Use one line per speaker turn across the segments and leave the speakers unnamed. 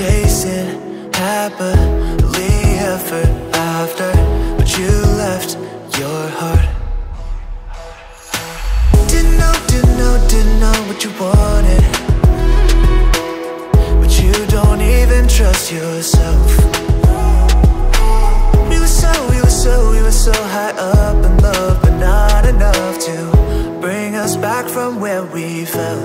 chasing happily ever after, but you left your heart. Didn't know what you wanted, but you don't even trust yourself. We were so high up in love, but not enough to bring us back from where we fell.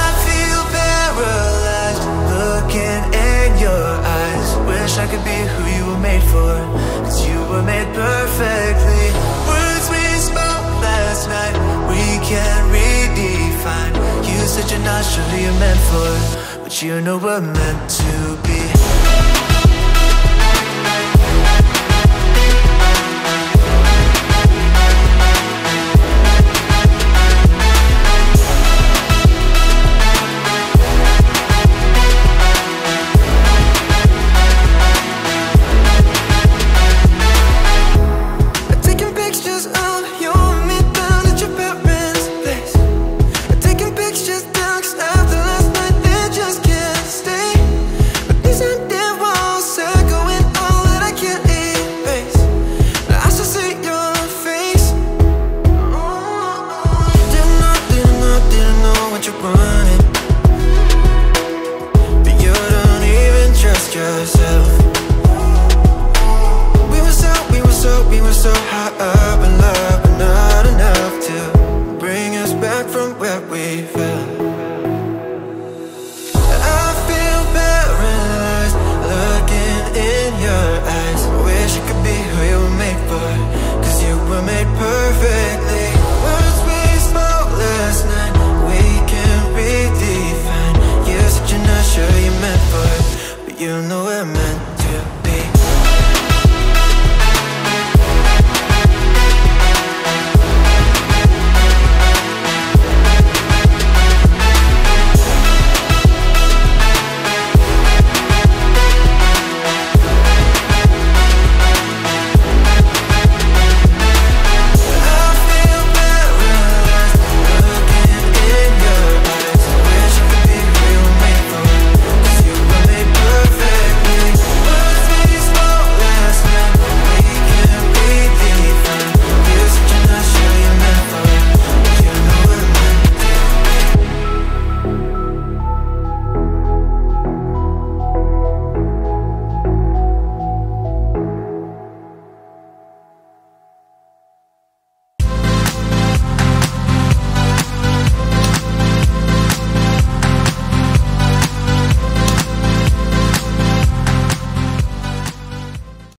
I feel paralyzed looking in your eyes. Wish I could be who you were made for, 'cause you were made perfectly. Words we spoke last night, we can redefine. You said you're not sure who you're meant for, but you know we're meant to be.